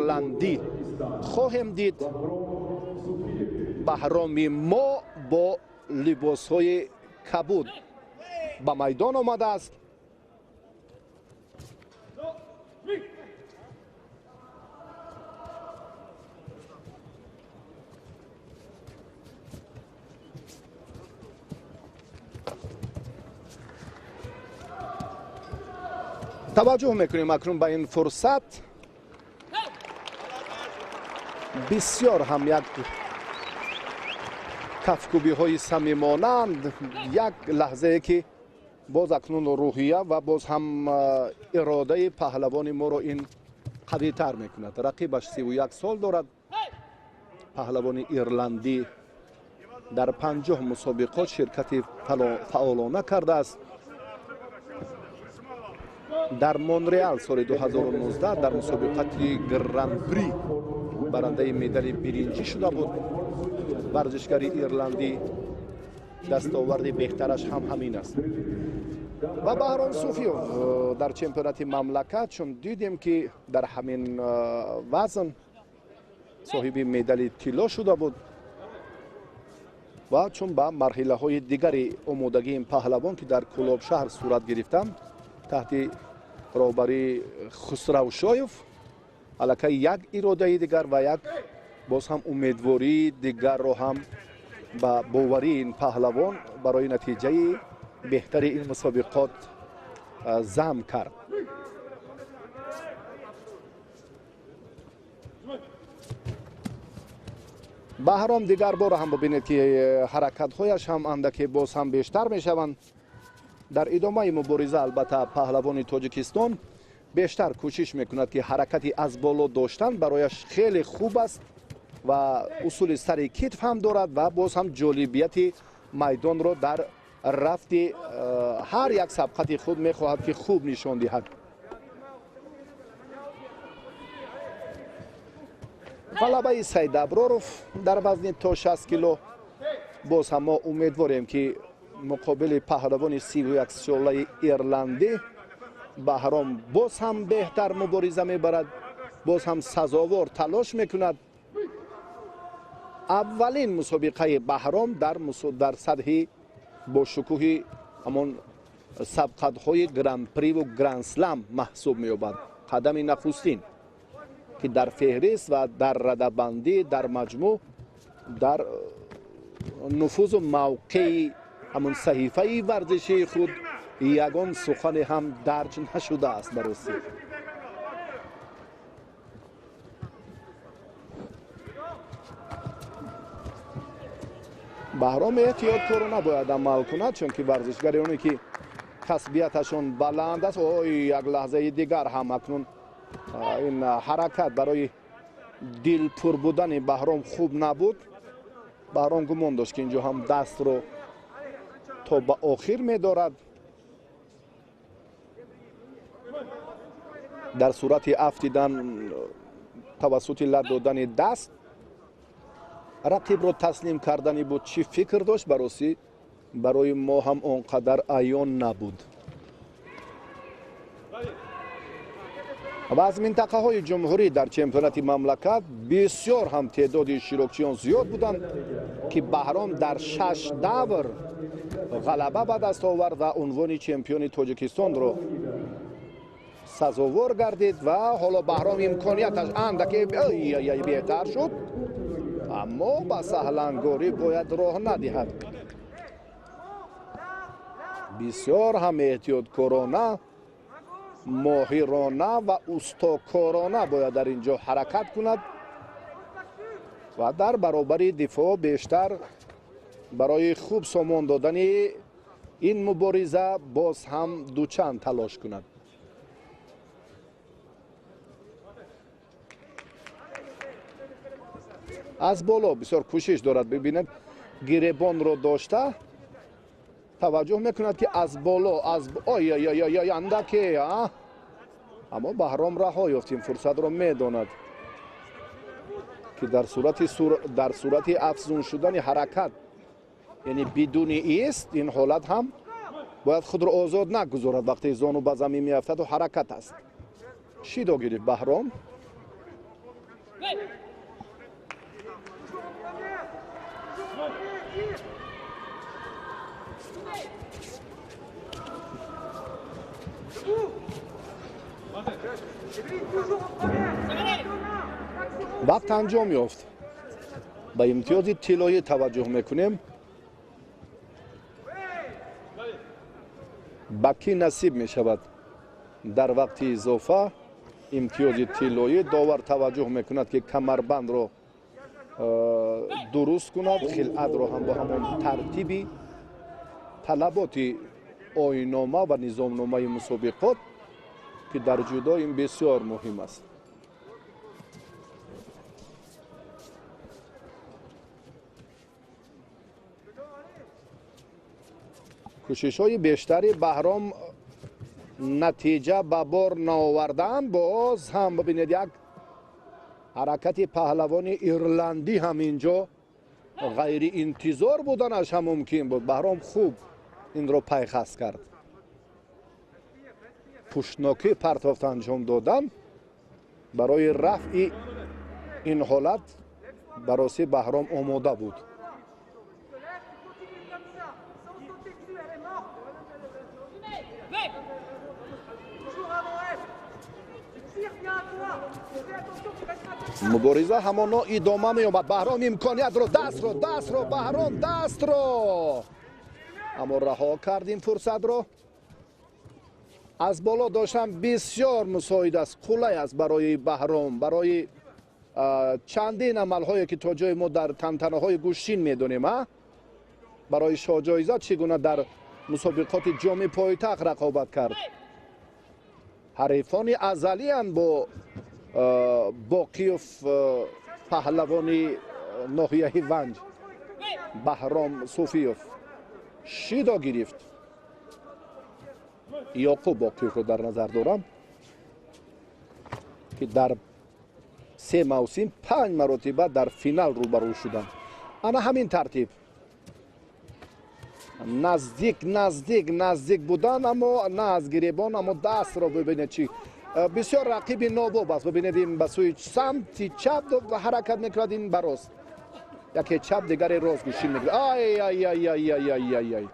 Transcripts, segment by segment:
ایرلندی خواهیم دید. بهرامی ما با لباس‌های کبود به میدان آمده است. توجه میکنیم اکنون به این فرصت. بسیار هم یک کفکوبی های صمیمانند، یک لحظه که باز اکنون روحیه و باز هم اراده پهلوان ما رو این قوی تر میکند. رقیبش 31 سال دارد. پهلوان ایرلندی در 50 مسابقات شرکت فعالانه کرده است. در مونرئال سال 2019 در مسابقات گران پری برنده مدال برنجی شده بود. ورزشگر ایرلندی دستاورد بهترش هم همین است. و بهرام صوفیوف در چمپیونات مملکت چون دیدیم که در همین وزن صاحب مدال طلا شده بود و چون به مرحله های دیگری آمادگی این پهلوان که در کلاب شهر صورت گرفتند تحت رهبری خسرو شایف الکی یک اراده دیگر و یک باز هم امیدواری دیگر رو هم با باوری این پهلوان برای نتیجه بهتر این مسابقات ضم کرد. بهرام دیگر بار هم ببینید که حرکت هایش هم اندکی باز هم بیشتر می شوند. در ادامه مبارزه البته پهلوان تاجیکستان بیشتر کوشش میکند که حرکتی از بالا داشتن برایش خیلی خوب است و اصول سر کتف هم دارد و باز هم جالبیت میدان را در رفت هر یک سبقت خود میخواهد که خوب نشان دهد. غلبه سید ابراروف در وزن تا 60 کیلو. باز هم ما امیدواریم که مقابل پهلوان 31 ساله ایرلندی بهرام باز هم بهتر مبارزه میبرد، باز هم سزاوار تلاش میکند. اولین مسابقه بهرام در سطح با شکوه همان سبقت های گران پری و گرند سلم محسوب مییابد. قدم نخستین که در فهرست و در رده‌بندی در مجموع در نفوذ و موقع همون صحیفه ورزشی خود یگان سخن هم درج نشده است بررسی. بهرام احتیاط کرونا باید عمل کند چون که ورزشگرانی که کسبیتشون بلند است. یک لحظه دیگر هم اکنون این حرکت برای دل پر بودن بهرام خوب نبود. بهرام گمان داشت که اینجا هم دست رو تا به آخر می دارد. در صورت افتیدن توسط لر دادن دست رقیب رو تسلیم کردنی بود. چی فکر داشت برای ما هم اونقدر عیان نبود. و از منطقه های جمهوری در چمپیونات مملکت بسیار هم تعداد شیروکچیان زیاد بودند که بهرام در 6 دور غلبه به دست آورد و عنوان چمپیون تاجیکستان رو سزاوار گردید و حالا بهرام امکانیتش اندکی بهتر شد اما با سهلنگاری باید راه ندهد. بسیار هم احتیاط کارانه، ماهرانه و استاکارانه باید در اینجا حرکت کند و در برابر دفاع بیشتر برای خوب سامان دادن این مبارزه باز هم دوچند تلاش کند. از بالا بسیار کوشش دارد. ببینید گریبان رو داشته توجه میکند که از بالا اندکی اما بهرام رها یافت. این فرصت رو میداند که در صورت افزون شدن حرکت یعنی بدون ایست این حالت هم باید خود رو آزاد نگذارد. وقتی زانو به زمین میافتد و حرکت است. شیدا گرفت بهرام. وقت انجام یافت. با امتیاز طلایی توجه میکنیم. با کی نصیب می شود در وقت اضافه امتیاز طلایی. داور توجه میکند که کمربند رو درست کند، خلعت رو هم با همان ترتیبی طلبات آیین‌نامه و نظامنامه مسابقات که در جودو این بسیار مهم است. کوشش‌های بیشتری بهرام نتیجه به بار نآوردن. باز هم ببینید یک حرکت پهلوان ایرلندی هم اینجا غیر انتظار بودنش هم ممکن بود. بهرام خوب این رو پیخست کرد. پشتناکی پرتافت انجام دادن برای رفع این حالت برای بهرام آماده بود. مبارزه همانا ادامه می آمد. بهرام امکانیت رو دست رو بهرام دست رو اما رها کردیم. فرصت رو از بالا داشتم بسیار مساعد است، قلعه است برای بهرام، برای چندین عمل هایی که تا جای ما در تنتنه های گوشین میدونیم. برای شاجایزه چگونه در مسابقات جام پایتخت رقابت کرد. حریفان ازلی اند با باقیوف پهلوانی ناحیه ونج. بهرام صوفیوف شیدا گرفت. یعقوب باقیوف رو در نظر دارم که در 3 موسم 5 مرتبه در فینال روبرو شدن. انا همین ترتیب نزدیک بودن اما نه از گریبان. اما دست رو ببینید چی بسیار رقیب ناباب است. ببینید این به سوی سمت چپ و حرکت میکرد، این براست یکی چپ دیگری راست گوشین میکرد. آی آی آی آی آی آی آی آی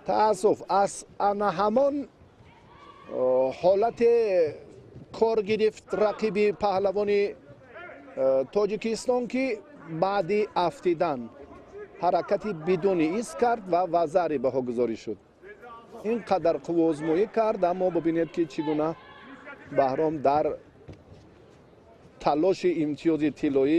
تأسف از انا همان حالت کار گرفت رقیب پهلوان تاجیکستان که بعد افتیدن حرکتی بدون ایست کرد و وزری به ها گذاری شد. اینقدر قوه آزمایی کرد اما ببینید که چگونه بهرام در تلاش امتیاز طلایی